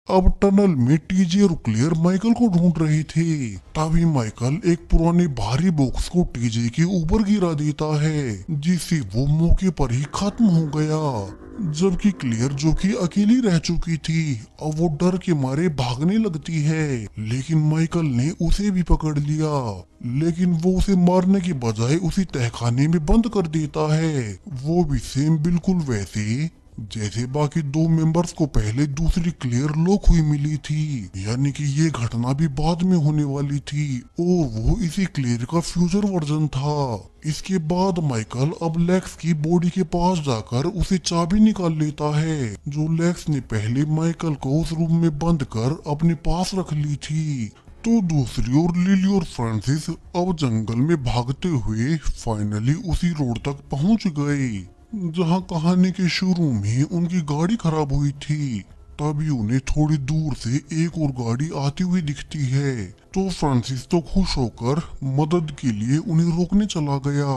अब टनल में टीजे और क्लेयर माइकल को ढूंढ रहे थे, तभी माइकल एक पुराने भारी बॉक्स को टीजे के ऊपर गिरा देता है, जिससे वो मौके पर ही खत्म हो गया। जबकि क्लेयर, जो कि अकेली रह चुकी थी, अब वो डर के मारे भागने लगती है, लेकिन माइकल ने उसे भी पकड़ लिया। लेकिन वो उसे मारने की बजाय उसी तहखाने में बंद कर देता है, वो भी सेम बिल्कुल वैसे जैसे बाकी 2 मेंबर्स को पहले दूसरी क्लियर लॉक हुई मिली थी। यानी कि ये घटना भी बाद में होने वाली थी और वो इसी क्लियर का फ्यूचर वर्जन था। इसके बाद माइकल अब लेक्स की बॉडी के पास जाकर उसे चाबी निकाल लेता है, जो लेक्स ने पहले माइकल को उस रूम में बंद कर अपने पास रख ली थी। तो दूसरी ओर लिली और फ्रांसिस अब जंगल में भागते हुए फाइनली उसी रोड तक पहुंच गए जहां कहानी के शुरू में उनकी गाड़ी खराब हुई थी। तभी उन्हें थोड़ी दूर से एक और गाड़ी आती हुई दिखती है, तो फ्रांसिस तो खुश होकर मदद के लिए उन्हें रोकने चला गया।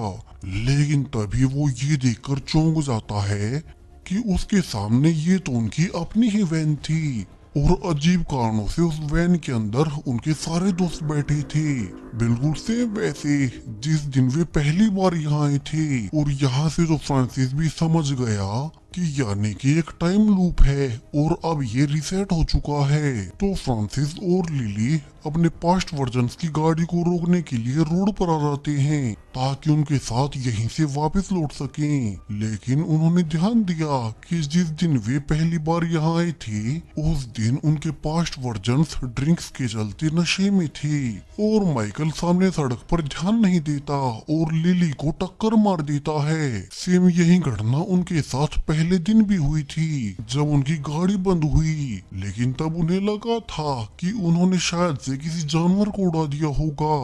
लेकिन तभी वो ये देखकर चौंक जाता है कि उसके सामने ये तो उनकी अपनी ही वैन थी और अजीब कारणों से उस वैन के अंदर उनके सारे दोस्त बैठे थे, बिल्कुल सेम वैसे जिस दिन वे पहली बार यहाँ आए थे। और यहाँ से तो फ्रांसिस भी समझ गया कि यानी कि एक टाइम लूप है और अब ये रिसेट हो चुका है। तो फ्रांसिस और लिली अपने पास्ट वर्जन्स की गाड़ी को रोकने के लिए रोड पर आ जाते हैं ताकि उनके साथ यहीं से वापस लौट सकें। लेकिन उन्होंने ध्यान दिया कि जिस दिन वे पहली बार यहाँ आए थे उस दिन उनके पास्ट वर्जन्स ड्रिंक्स के चलते नशे में थे और माइकल सामने सड़क पर ध्यान नहीं देता और लिली को टक्कर मार देता है। सेम यही घटना उनके साथ पहले दिन भी हुई थी जब उनकी गाड़ी बंद हुई, लेकिन तब उन्हें लगा था कि उन्होंने शायद से किसी जानवर को उड़ा दिया होगा।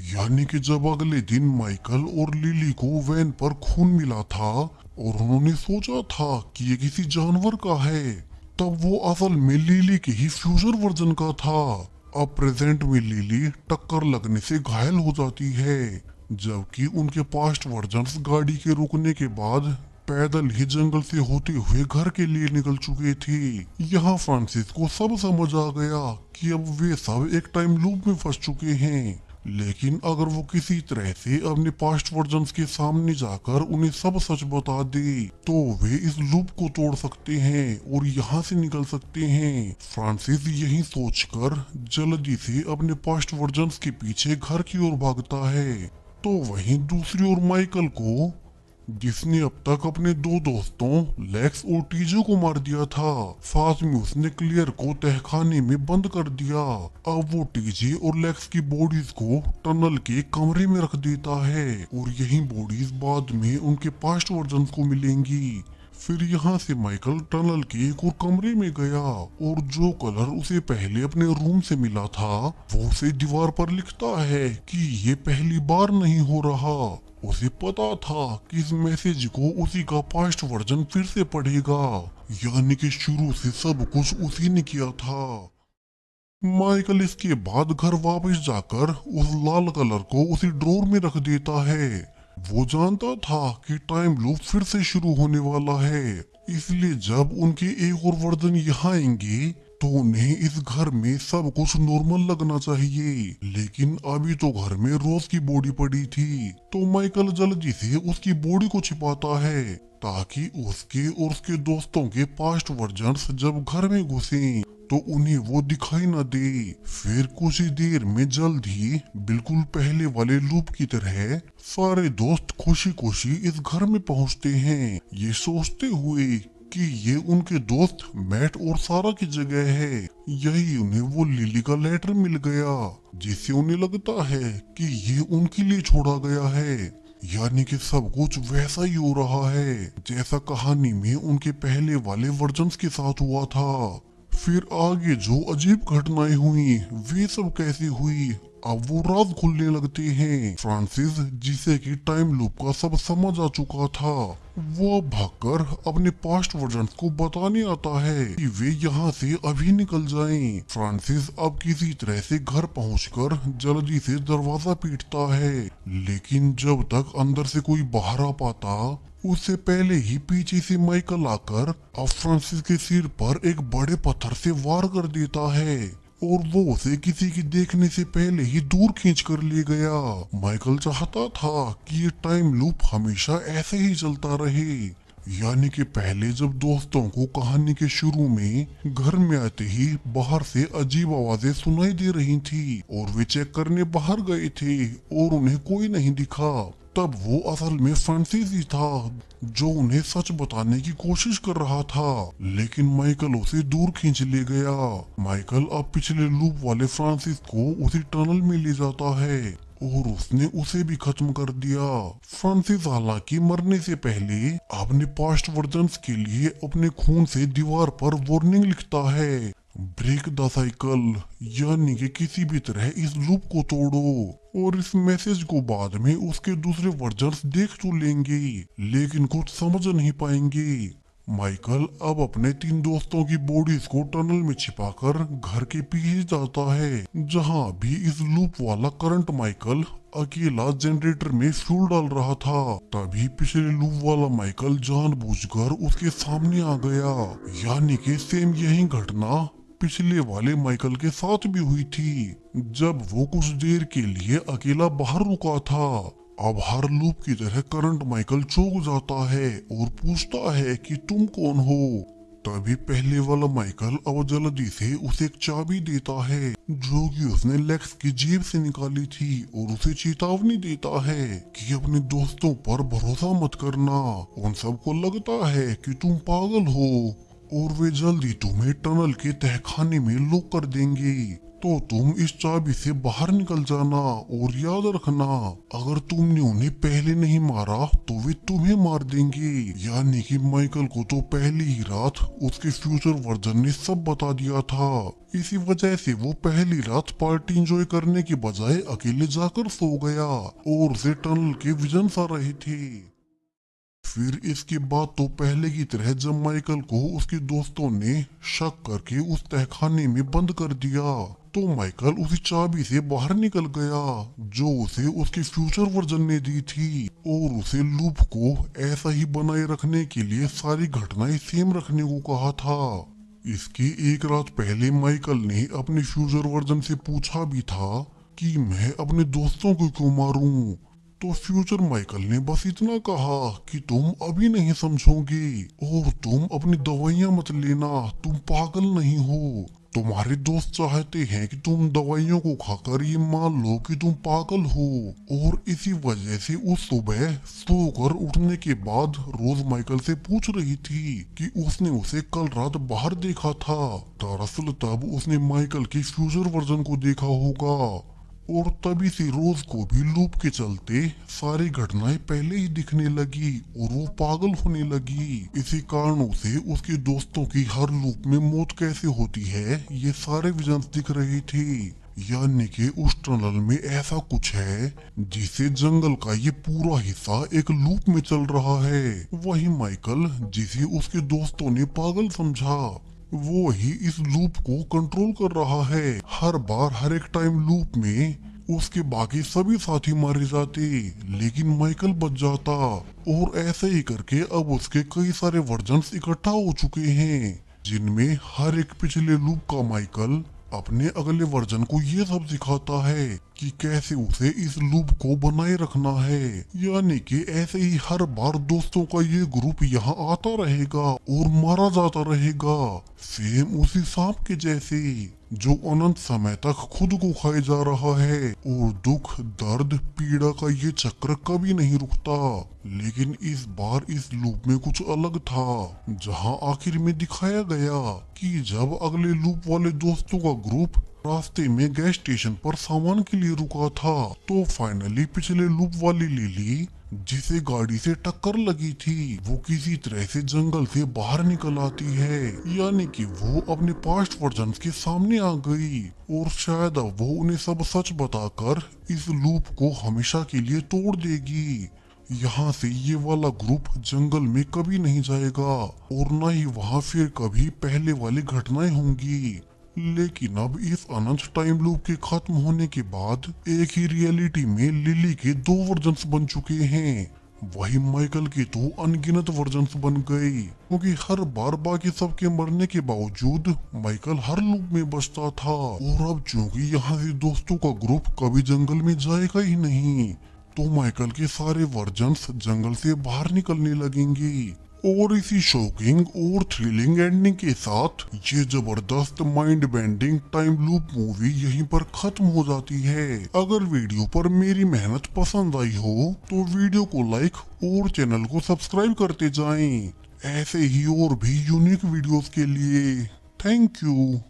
यानी कि जब अगले दिन माइकल और लिली को वैन पर खून मिला था और उन्होंने सोचा था कि ये किसी जानवर का है, तब वो असल में लिली के ही फ्यूचर वर्जन का था। अब प्रेजेंट में लिली टक्कर लगने से घायल हो जाती है जबकि उनके पास्ट वर्जन्स गाड़ी के रुकने के बाद पैदल ही जंगल से होते हुए घर के लिए निकल चुके थे। यहाँ फ्रांसिस को सब समझ आ गया कि अब वे सब एक टाइम लूप में फंस चुके हैं, लेकिन अगर वो किसी तरह से अपने पास्ट वर्जन्स के सामने जाकर उन्हें सब सच बता दे तो वे इस लूप को तोड़ सकते हैं और यहाँ से निकल सकते हैं। फ्रांसिस यही सोचकर जल्दी से अपने पास्ट वर्जन्स के पीछे घर की ओर भागता है। तो वहीं दूसरी ओर माइकल को, जिसने अब तक अपने दो दोस्तों लेक्स और टीजे को मार दिया था, साथ में उसने क्लियर को तहखाने में बंद कर दिया। अब वो टीजे और लेक्स की बॉडीज को टनल के कमरे में रख देता है और यही बॉडीज बाद में उनके पास्ट वर्जन को मिलेंगी। फिर यहाँ से माइकल टनल के एक और कमरे में गया और जो कलर उसे पहले अपने रूम से मिला था वो उसे दीवार पर लिखता है कि ये पहली बार नहीं हो रहा। उसे पता था कि इस मैसेज को उसी का पास्ट वर्जन फिर से पढ़ेगा, यानी कि शुरू से सब कुछ उसी ने किया था। माइकल इसके बाद घर वापस जाकर उस लाल कलर को उसी ड्रॉर में रख देता है। वो जानता था कि टाइम लूप फिर से शुरू होने वाला है, इसलिए जब उनके एक और वर्जन यहाँ आएंगे तो उन्हें इस घर में सब कुछ नॉर्मल लगना चाहिए। लेकिन अभी तो घर में रोज की बॉडी पड़ी थी, तो माइकल जल्दी से उसकी बॉडी को छिपाता है ताकि उसके और उसके दोस्तों के पास्ट वर्जन्स जब घर में घुसें तो उन्हें वो दिखाई न दे। फिर कुछ ही देर में जल्द ही बिल्कुल पहले वाले लूप की तरह सारे दोस्त खुशी खुशी इस घर में पहुंचते हैं, ये सोचते हुए कि ये उनके दोस्त मैट और सारा की जगह है। यही उन्हें वो लिली का लेटर मिल गया जिससे उन्हें लगता है कि ये उनके लिए छोड़ा गया है, यानी कि सब कुछ वैसा ही हो रहा है जैसा कहानी में उनके पहले वाले वर्जन्स के साथ हुआ था। फिर आगे जो अजीब घटनाएं हुई वे सब कैसे हुई, अब वो राज खुलने लगते हैं। फ्रांसिस, जिसे कि टाइम लूप का सब समझ आ चुका था, वो भागकर अपने पास्ट वर्जन्स को बताने आता है कि वे यहाँ से अभी निकल जाएं। फ्रांसिस अब किसी तरह से घर पहुंचकर जल्दी से दरवाजा पीटता है, लेकिन जब तक अंदर से कोई बाहर आ पाता उससे पहले ही पीछे से माइकल आकर अब फ्रांसिस के सिर पर एक बड़े पत्थर से वार कर देता है और वो उसे किसी की देखने से पहले ही दूर खींच कर ले गया। माइकल चाहता था कि ये टाइम लूप हमेशा ऐसे ही चलता रहे, यानी कि पहले जब दोस्तों को कहानी के शुरू में घर में आते ही बाहर से अजीब आवाजें सुनाई दे रही थी और वे चेक करने बाहर गए थे और उन्हें कोई नहीं दिखा, तब वो असल में फ्रांसिस ही था जो उन्हें सच बताने की कोशिश कर रहा था, लेकिन माइकल उसे दूर खींच ले गया। माइकल अब पिछले लूप वाले फ्रांसिस को उसी टनल में ले जाता है और उसने उसे भी खत्म कर दिया। फ्रांसिस हालांकि मरने से पहले अपने पास्ट वर्जन्स के लिए अपने खून से दीवार पर वार्निंग लिखता है, ब्रेक द साइकिल, यानी कि किसी भी तरह इस लूप को तोड़ो। और इस मैसेज को बाद में उसके दूसरे वर्जन्स देख तो लेंगे लेकिन कुछ समझ नहीं पाएंगे। माइकल अब अपने 3 दोस्तों की बॉडीज को टनल में छिपाकर घर के पीछे जाता है जहां भी इस लूप वाला करंट माइकल अकेला जनरेटर में फ्यूल डाल रहा था। तभी पिछले लूप वाला माइकल जानबूझकर उसके सामने आ गया, यानी कि सेम यही घटना पिछले वाले माइकल के साथ भी हुई थी जब वो कुछ देर के लिए अकेला बाहर रुका था। अब हर लूप की तरह करंट माइकल चौंक जाता है और पूछता है कि तुम कौन हो। तभी पहले वाला माइकल अब जल्दी से उसे एक चाबी देता है जो कि उसने लेक्स की जेब से निकाली थी और उसे चेतावनी देता है कि अपने दोस्तों पर भरोसा मत करना, उन सबको लगता है कि तुम पागल हो और वे जल्दी तुम्हें टनल के तहखाने में लॉक कर देंगे। तो तुम इस चाबी से बाहर निकल जाना और याद रखना, अगर तुमने उन्हें पहले नहीं मारा तो वे तुम्हें मार देंगे। यानी कि माइकल को तो पहली ही रात उसके फ्यूचर वर्जन ने सब बता दिया था। इसी वजह से वो पहली रात पार्टी एंजॉय करने की बजाय अकेले जाकर सो गया और उसे टनल के विजन्स आ रहे थे। फिर इसके बाद तो पहले की तरह जब माइकल को उसके दोस्तों ने शक करके उस तहखाने में बंद कर दिया तो माइकल उसी चाबी से बाहर निकल गया जो उसे उसके फ्यूचर वर्जन ने दी थी और उसे लूप को ऐसा ही बनाए रखने के लिए सारी घटनाएं सेम रखने को कहा था। इसकी एक रात पहले माइकल ने अपने फ्यूचर वर्जन से पूछा भी था कि मैं अपने दोस्तों को क्यों मारूं। तो फ्यूचर माइकल ने बस इतना कहा कि तुम अभी नहीं समझोगे और तुम अपनी दवाइयां मत लेना, तुम पागल नहीं हो। तुम्हारे दोस्त चाहते हैं कि तुम दवाइयों को खाकर ये मान लो कि तुम पागल हो। और इसी वजह से उस सुबह सोकर उठने के बाद रोज माइकल से पूछ रही थी कि उसने उसे कल रात बाहर देखा था। दरअसल तब उसने माइकल के फ्यूचर वर्जन को देखा होगा और तभी से रोज को भी लूप के चलते सारी घटनाएं पहले ही दिखने लगी और वो पागल होने लगी। इसी कारणों से उसके दोस्तों की हर लूप में मौत कैसे होती है ये सारे विजन्स दिख रहे थे। यानी कि उस टनल में ऐसा कुछ है जिसे जंगल का ये पूरा हिस्सा एक लूप में चल रहा है। वही माइकल जिसे उसके दोस्तों ने पागल समझा वो ही इस लूप को कंट्रोल कर रहा है। हर बार हर एक टाइम लूप में उसके बाकी सभी साथी मारे जाते लेकिन माइकल बच जाता और ऐसे ही करके अब उसके कई सारे वर्जन्स इकट्ठा हो चुके हैं जिनमें हर एक पिछले लूप का माइकल अपने अगले वर्जन को ये सब सिखाता है कि कैसे उसे इस लूप को बनाए रखना है। यानी कि ऐसे ही हर बार दोस्तों का ये ग्रुप यहाँ आता रहेगा और मारा जाता रहेगा सेम उसी सांप के जैसे जो अनंत समय तक खुद को खाए जा रहा है और दुख दर्द पीड़ा का ये चक्र कभी नहीं रुकता। लेकिन इस बार इस लूप में कुछ अलग था जहाँ आखिर में दिखाया गया कि जब अगले लूप वाले दोस्तों का ग्रुप रास्ते में गैस स्टेशन पर सामान के लिए रुका था तो फाइनली पिछले लूप वाली लिली जिसे गाड़ी से टक्कर लगी थी वो किसी तरह से जंगल से बाहर निकल आती है। यानी कि वो अपने पास्ट वर्जन्स के सामने आ गई और शायद अब वो उन्हें सब सच बताकर इस लूप को हमेशा के लिए तोड़ देगी। यहाँ से ये वाला ग्रुप जंगल में कभी नहीं जाएगा और न ही वहाँ फिर कभी पहले वाली घटनाएं होंगी। लेकिन अब इस अनंत टाइम लूप के खत्म होने के बाद एक ही रियलिटी में लिली के दो वर्जन्स बन चुके हैं। वही माइकल के तो अनगिनत वर्जन्स बन गए क्योंकि हर बार बाकी सबके मरने के बावजूद माइकल हर लूप में बचता था और अब चूंकि यहाँ से दोस्तों का ग्रुप कभी जंगल में जाएगा ही नहीं तो माइकल के सारे वर्जन्स जंगल से बाहर निकलने लगेंगे। और इसी शॉकिंग और थ्रिलिंग एंडिंग के साथ ये जबरदस्त mind bending time loop movie यहीं पर खत्म हो जाती है। अगर वीडियो पर मेरी मेहनत पसंद आई हो तो वीडियो को लाइक और चैनल को सब्सक्राइब करते जाएं ऐसे ही और भी यूनिक वीडियोस के लिए। Thank you.